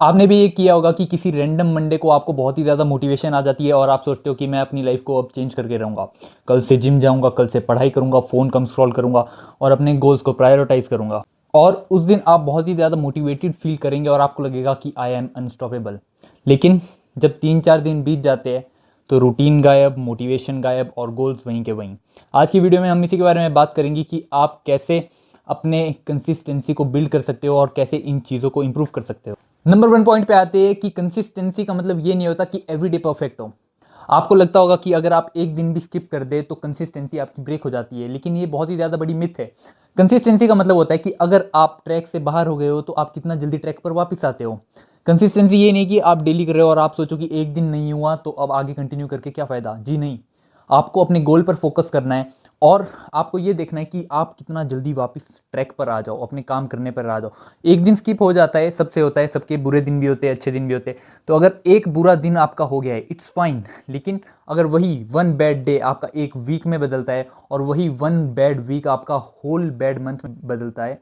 आपने भी ये किया होगा कि किसी रैंडम मंडे को आपको बहुत ही ज़्यादा मोटिवेशन आ जाती है और आप सोचते हो कि मैं अपनी लाइफ को अब चेंज करके रहूँगा, कल से जिम जाऊँगा, कल से पढ़ाई करूँगा, फ़ोन कम स्क्रॉल करूँगा और अपने गोल्स को प्रायोरिटाइज़ करूँगा। और उस दिन आप बहुत ही ज़्यादा मोटिवेटेड फील करेंगे और आपको लगेगा कि आई एम अनस्टॉपेबल। लेकिन जब 3-4 दिन बीत जाते हैं तो रूटीन गायब, मोटिवेशन गायब और गोल्स वहीं के वहीं। आज की वीडियो में हम इसी के बारे में बात करेंगे कि आप कैसे अपने कंसिस्टेंसी को बिल्ड कर सकते हो और कैसे इन चीज़ों को इंप्रूव कर सकते हो। नंबर 1 पॉइंट पे आते हैं कि कंसिस्टेंसी का मतलब ये नहीं होता कि एवरीडे परफेक्ट हो। आपको लगता होगा कि अगर आप एक दिन भी स्किप कर दे तो कंसिस्टेंसी आपकी ब्रेक हो जाती है, लेकिन ये बहुत ही ज़्यादा बड़ी मिथ है। कंसिस्टेंसी का मतलब होता है कि अगर आप ट्रैक से बाहर हो गए हो तो आप कितना जल्दी ट्रैक पर वापस आते हो। कंसिस्टेंसी ये नहीं कि आप डेली कर रहे हो और आप सोचो कि एक दिन नहीं हुआ तो अब आगे कंटिन्यू करके क्या फ़ायदा। जी नहीं, आपको अपने गोल पर फोकस करना है और आपको ये देखना है कि आप कितना जल्दी वापस ट्रैक पर आ जाओ, अपने काम करने पर आ जाओ। एक दिन स्किप हो जाता है, सबसे होता है, सबके बुरे दिन भी होते हैं, अच्छे दिन भी होते हैं। तो अगर एक बुरा दिन आपका हो गया है, इट्स फाइन। लेकिन अगर वही वन बैड डे आपका एक वीक में बदलता है और वही वन बैड वीक आपका होल बैड मंथ में बदलता है,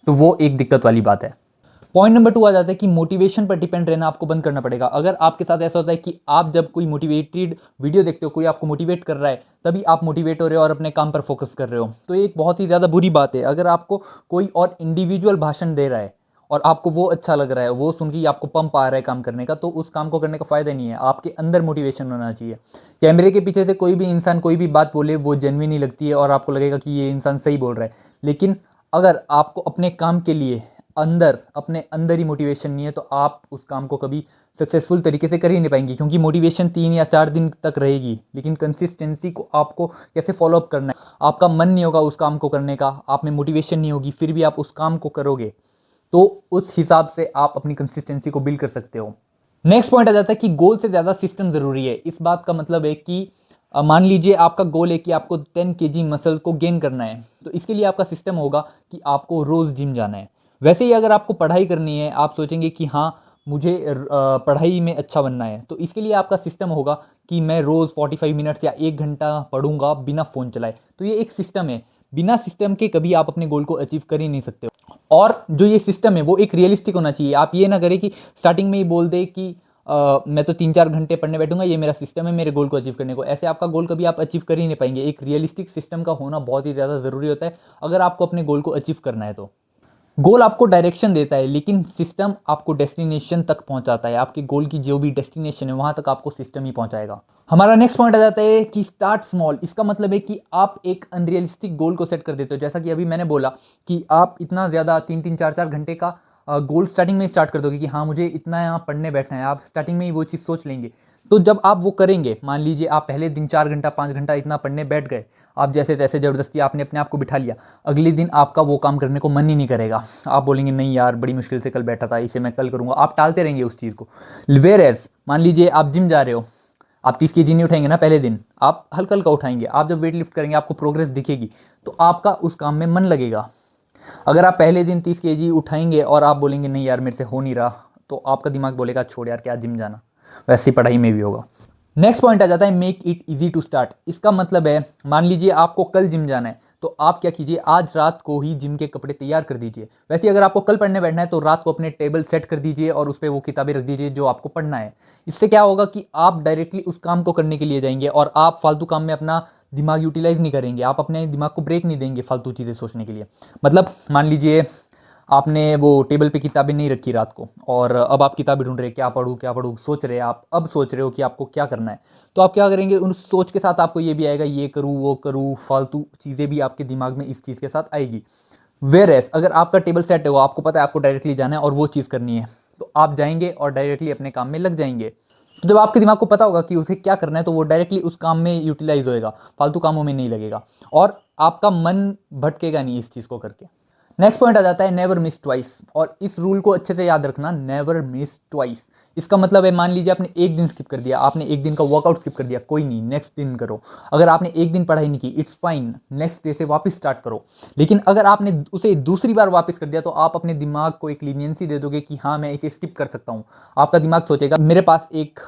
तो वो एक दिक्कत वाली बात है। पॉइंट नंबर 2 आ जाता है कि मोटिवेशन पर डिपेंड रहना आपको बंद करना पड़ेगा। अगर आपके साथ ऐसा होता है कि आप जब कोई मोटिवेटेड वीडियो देखते हो, कोई आपको मोटिवेट कर रहा है, तभी आप मोटिवेट हो रहे हो और अपने काम पर फोकस कर रहे हो, तो ये एक बहुत ही ज़्यादा बुरी बात है। अगर आपको कोई और इंडिविजुअल भाषण दे रहा है और आपको वो अच्छा लग रहा है, वो सुन के आपको पंप आ रहा है काम करने का, तो उस काम को करने का फ़ायदा नहीं है। आपके अंदर मोटिवेशन होना चाहिए। कैमरे के पीछे से कोई भी इंसान कोई भी बात बोले वो जेन्युइन ही लगती है और आपको लगेगा कि ये इंसान सही बोल रहा है। लेकिन अगर आपको अपने काम के लिए अपने अंदर ही मोटिवेशन नहीं है तो आप उस काम को कभी सक्सेसफुल तरीके से कर ही नहीं पाएंगे, क्योंकि मोटिवेशन 3 या 4 दिन तक रहेगी, लेकिन कंसिस्टेंसी को आपको कैसे फॉलो अप करना है। आपका मन नहीं होगा उस काम को करने का, आप में मोटिवेशन नहीं होगी, फिर भी आप उस काम को करोगे, तो उस हिसाब से आप अपनी कंसिस्टेंसी को बिल्ड कर सकते हो। नेक्स्ट पॉइंट आ जाता है कि गोल से ज़्यादा सिस्टम ज़रूरी है। इस बात का मतलब है कि मान लीजिए आपका गोल है कि आपको 10 kg मसल को गेन करना है, तो इसके लिए आपका सिस्टम होगा कि आपको रोज़ जिम जाना है। वैसे ही अगर आपको पढ़ाई करनी है, आप सोचेंगे कि हाँ मुझे पढ़ाई में अच्छा बनना है, तो इसके लिए आपका सिस्टम होगा कि मैं रोज़ 45 मिनट्स या 1 घंटा पढ़ूंगा बिना फ़ोन चलाए। तो ये एक सिस्टम है। बिना सिस्टम के कभी आप अपने गोल को अचीव कर ही नहीं सकते हो। और जो ये सिस्टम है वो एक रियलिस्टिक होना चाहिए। आप ये ना करें कि स्टार्टिंग में ही बोल दे कि मैं तो 3-4 घंटे पढ़ने बैठूंगा, ये मेरा सिस्टम है मेरे गोल को अचीव करने को। ऐसे आपका गोल कभी आप अचीव कर ही नहीं पाएंगे। एक रियलिस्टिक सिस्टम का होना बहुत ही ज़्यादा ज़रूरी होता है अगर आपको अपने गोल को अचीव करना है। तो गोल आपको डायरेक्शन देता है, लेकिन सिस्टम आपको डेस्टिनेशन तक पहुंचाता है। आपके गोल की जो भी डेस्टिनेशन है वहां तक आपको सिस्टम ही पहुंचाएगा। हमारा नेक्स्ट पॉइंट आ जाता है कि स्टार्ट स्मॉल। इसका मतलब है कि आप एक अनरियलिस्टिक गोल को सेट कर देते हो। जैसा कि अभी मैंने बोला कि आप इतना ज़्यादा 3-3 4-4 घंटे का गोल स्टार्टिंग में स्टार्ट कर दोगे कि हाँ मुझे इतना यहाँ पढ़ने बैठना है। आप स्टार्टिंग में ही वो चीज़ सोच लेंगे। तो जब आप वो करेंगे, मान लीजिए आप पहले दिन 4 घंटा 5 घंटा इतना पढ़ने बैठ गए, आप जैसे तैसे ज़बरदस्ती आपने अपने आप को बिठा लिया, अगले दिन आपका वो काम करने को मन ही नहीं करेगा। आप बोलेंगे नहीं यार बड़ी मुश्किल से कल बैठा था, इसे मैं कल करूँगा। आप टालते रहेंगे उस चीज़ को। वेयर एज मान लीजिए आप जिम जा रहे हो, आप 30 kg नहीं उठाएंगे ना पहले दिन, आप हल्का हल्का उठाएंगे। आप जब वेट लिफ्ट करेंगे आपको प्रोग्रेस दिखेगी, तो आपका उस काम में मन लगेगा। अगर आप पहले दिन 30 kg उठाएंगे और आप बोलेंगे नहीं यार मेरे से हो नहीं रहा, तो आपका दिमाग बोलेगा छोड़ यार क्या जिम जाना। वैसे ही पढ़ाई में भी होगा। नेक्स्ट पॉइंट आ जाता है make it easy to start. इसका मतलब है मान लीजिए आपको कल जिम जाना है, तो आप क्या कीजिए, आज रात को ही जिम के कपड़े तैयार कर दीजिए। वैसे अगर आपको कल पढ़ने बैठना है तो रात को अपने टेबल सेट कर दीजिए और उस पर वो किताबें रख दीजिए जो आपको पढ़ना है। इससे क्या होगा कि आप डायरेक्टली उस काम को करने के लिए जाएंगे और आप फालतू काम में अपना दिमाग यूटिलाइज नहीं करेंगे। आप अपने दिमाग को ब्रेक नहीं देंगे फालतू चीज़ें सोचने के लिए। मतलब मान लीजिए आपने वो टेबल पे किताबें नहीं रखी रात को और अब आप किताबें ढूंढ रहे हैं, क्या पढूं सोच रहे हैं आप। अब सोच रहे हो कि आपको क्या करना है, तो आप क्या करेंगे, उन सोच के साथ आपको ये भी आएगा ये करूँ वो करूँ, फालतू चीज़ें भी आपके दिमाग में इस चीज़ के साथ आएगी। वेयर एज अगर आपका टेबल सेट है, आपको पता है आपको डायरेक्टली जाना है और वो चीज़ करनी है, तो आप जाएंगे और डायरेक्टली अपने काम में लग जाएंगे। तो जब आपके दिमाग को पता होगा कि उसे क्या करना है, तो वो डायरेक्टली उस काम में यूटिलाइज होएगा, फालतू कामों में नहीं लगेगा और आपका मन भटकेगा नहीं इस चीज़ को करके। नेक्स्ट पॉइंट आ जाता है नेवर मिस ट्वाइस। और इस रूल को अच्छे से याद रखना, नेवर मिस ट्वाइस। इसका मतलब है मान लीजिए आपने एक दिन स्किप कर दिया, आपने एक दिन का वर्कआउट स्किप कर दिया, कोई नहीं, नेक्स्ट दिन करो। अगर आपने एक दिन पढ़ाई नहीं की, इट्स फाइन, नेक्स्ट डे से वापस स्टार्ट करो। लेकिन अगर आपने उसे दूसरी बार वापस कर दिया, तो आप अपने दिमाग को एक लीनियंसी दे दोगे कि हाँ मैं इसे स्किप कर सकता हूँ। आपका दिमाग सोचेगा मेरे पास एक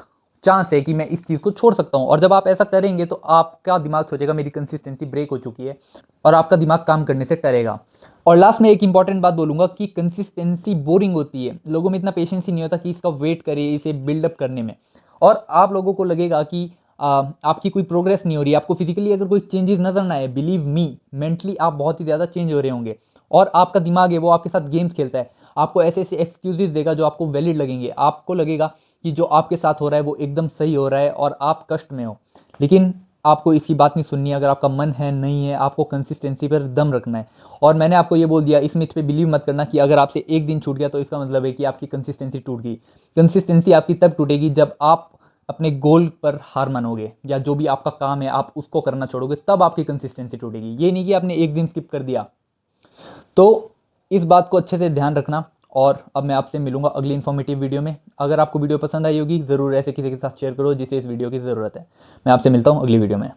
चांस है कि मैं इस चीज़ को छोड़ सकता हूँ। और जब आप ऐसा करेंगे तो आपका दिमाग सोचेगा मेरी कंसिस्टेंसी ब्रेक हो चुकी है और आपका दिमाग काम करने से डरेगा। और लास्ट में एक इंपॉर्टेंट बात बोलूँगा कि कंसिस्टेंसी बोरिंग होती है, लोगों में इतना पेशेंस ही नहीं होता कि इसका वेट करे इसे बिल्डअप करने में। और आप लोगों को लगेगा कि आपकी कोई प्रोग्रेस नहीं हो रही है, आपको फिजिकली अगर कोई चेंजेस नजर ना आए, बिलीव मी मेंटली आप बहुत ही ज़्यादा चेंज हो रहे होंगे। और आपका दिमाग है वो आपके साथ गेम्स खेलता है, आपको ऐसे ऐसे एक्सक्यूजेस देगा जो आपको वैलिड लगेंगे, आपको लगेगा कि जो आपके साथ हो रहा है वो एकदम सही हो रहा है और आप कष्ट में हो। लेकिन आपको इसकी बात नहीं सुननी है, अगर आपका मन है नहीं है, आपको कंसिस्टेंसी पर दम रखना है। और मैंने आपको ये बोल दिया, इस मिथ पे बिलीव मत करना कि अगर आपसे एक दिन छूट गया तो इसका मतलब है कि आपकी कंसिस्टेंसी टूट गई। कंसिस्टेंसी आपकी तब टूटेगी जब आप अपने गोल पर हार मानोगे, या जो भी आपका काम है आप उसको करना छोड़ोगे, तब आपकी कंसिस्टेंसी टूटेगी। ये नहीं कि आपने एक दिन स्किप कर दिया। तो इस बात को अच्छे से ध्यान रखना। और अब मैं आपसे मिलूंगा अगली इन्फॉर्मेटिव वीडियो में। अगर आपको वीडियो पसंद आई होगी ज़रूर ऐसे किसी के साथ शेयर करो जिसे इस वीडियो की ज़रूरत है। मैं आपसे मिलता हूँ अगली वीडियो में।